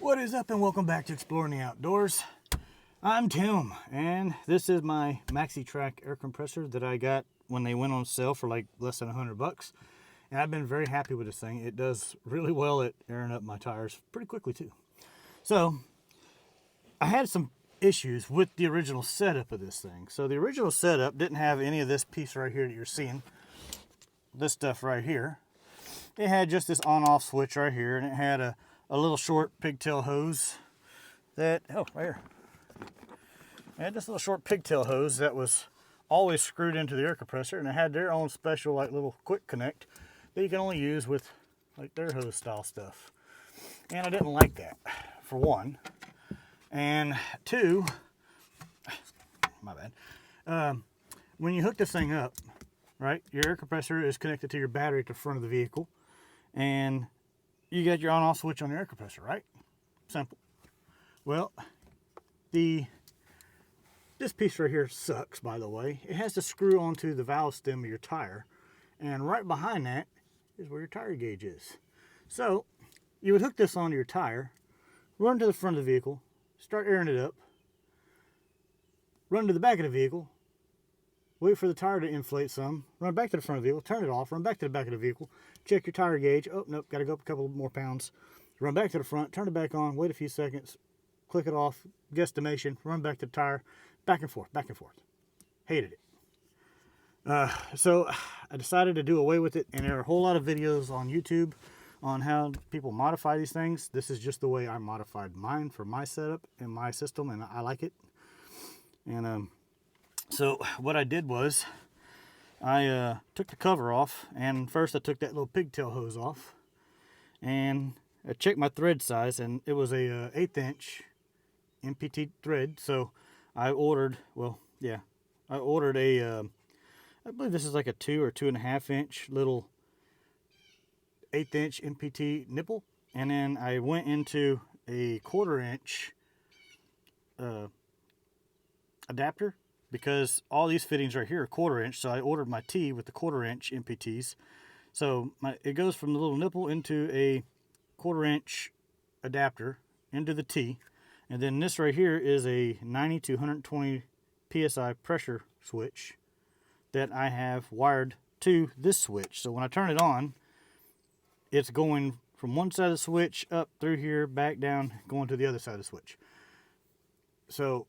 What is up, and welcome back to Exploring the Outdoors. I'm Tim, and this is my Maxi Trac air compressor that I got when they went on sale for like less than $100. And I've been very happy with this thing. It does really well at airing up my tires pretty quickly too. So I had some issues with the original setup of this thing. So the original setup didn't have any of this piece right here that you're seeing. This stuff right here. It had just this on-off switch right here, and it had a little short pigtail hose that, right here. It had this little short pigtail hose that was always screwed into the air compressor, and it had their own special like little quick connect that you can only use with like their hose style stuff. And I didn't like that, for one. And two, my bad. When you hook this thing up, right, your air compressor is connected to your battery at the front of the vehicle, and you got your on-off switch on your air compressor, right? Simple. Well, this piece right here sucks, by the way. It has to screw onto the valve stem of your tire, and right behind that is where your tire gauge is. So you would hook this onto your tire, run to the front of the vehicle, start airing it up, run to the back of the vehicle, wait for the tire to inflate some, run back to the front of the vehicle, turn it off, run back to the back of the vehicle, check your tire gauge. Oh, nope, got to go up a couple more pounds. Run back to the front, turn it back on, wait a few seconds, click it off, guesstimation, run back to the tire, back and forth, back and forth. Hated it. So I decided to do away with it, and there are a whole lot of videos on YouTube on how people modify these things. This is just the way I modified mine for my setup and my system, and I like it. And so what I did was I took the cover off, and first I took that little pigtail hose off, and I checked my thread size, and it was a 1/8 inch MPT thread. So I ordered, I ordered a, I believe this is like a 2 or 2.5 inch little 1/8 inch MPT nipple, and then I went into a 1/4 inch adapter, because all these fittings right here are 1/4 inch, so I ordered my T with the 1/4 inch MPTs. So it goes from the little nipple into a 1/4 inch adapter into the T, and then this right here is a 90 to 120 psi pressure switch that I have wired to this switch. So when I turn it on, it's going from one side of the switch up through here, back down, going to the other side of the switch. So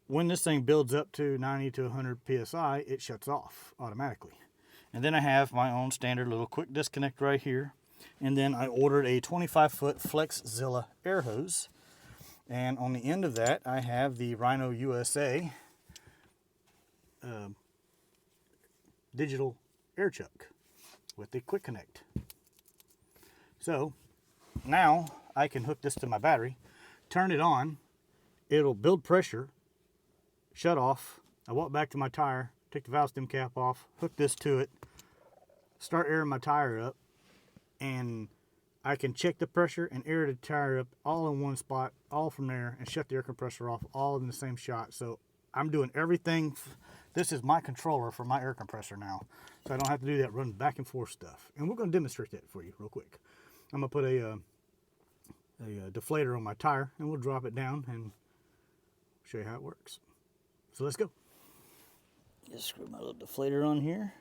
when this thing builds up to 90 to 100 psi, it shuts off automatically. And then I have my own standard little quick disconnect right here. And then I ordered a 25-foot FlexZilla air hose. And on the end of that, I have the Rhino USA digital air chuck with the quick connect. So now I can hook this to my battery, turn it on, it'll build pressure, shut off. I walk back to my tire, take the valve stem cap off, hook this to it, start airing my tire up, and I can check the pressure and air the tire up all in one spot, all from there, and shut the air compressor off all in the same shot. So I'm doing everything. This is my controller for my air compressor now, so I don't have to do that run back and forth stuff. And we're going to demonstrate that for you real quick. I'm going to put a deflator on my tire, and we'll drop it down and show you how it works. So let's go. Just screw my little deflator on here.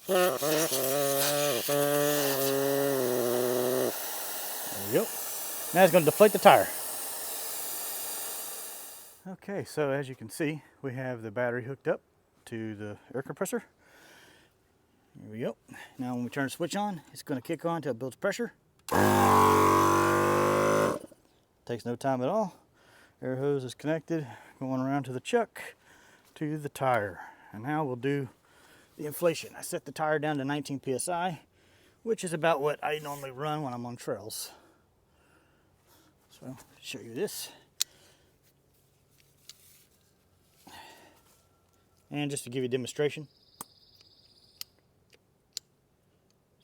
There we go. Now it's going to deflate the tire. Okay, so as you can see, we have the battery hooked up to the air compressor. Here we go. Now when we turn the switch on, it's going to kick on until it builds pressure. Takes no time at all. Air hose is connected, going around to the chuck, to the tire. And now we'll do the inflation. I set the tire down to 19 psi, which is about what I normally run when I'm on trails. So I'll show you this. And just to give you a demonstration.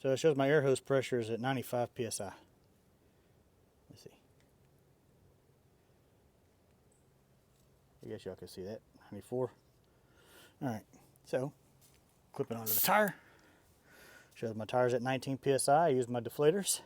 So it shows my air hose pressure is at 95 psi. Let's see. I guess y'all can see that. 94. Alright, so clip it onto the tire. Shows my tire's at 19 psi. I use my deflators.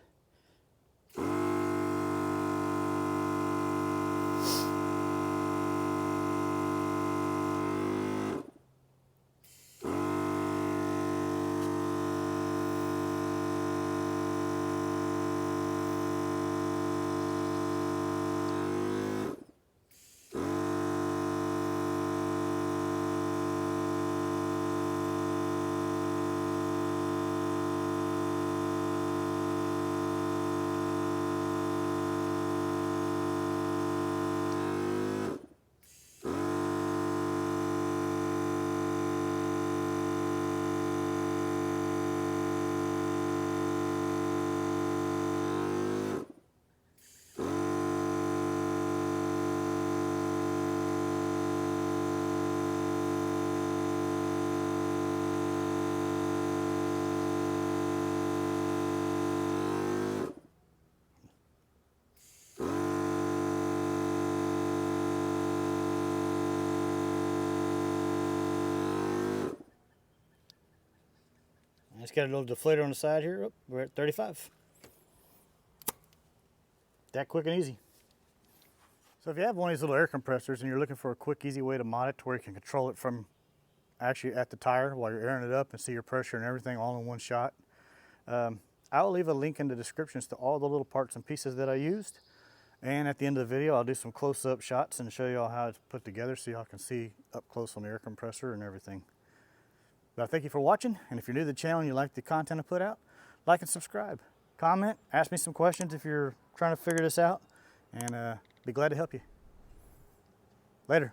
It's got a little deflator on the side here. Oh, we're at 35. That quick and easy. So if you have one of these little air compressors and you're looking for a quick, easy way to mod it to where you can control it from actually at the tire while you're airing it up and see your pressure and everything all in one shot, I will leave a link in the descriptions to all the little parts and pieces that I used. And at the end of the video, I'll do some close-up shots and show you all how it's put together so y'all can see up close on the air compressor and everything. But I thank you for watching, and if you're new to the channel and you like the content I put out, like and subscribe. Comment, ask me some questions if you're trying to figure this out, and be glad to help you. Later.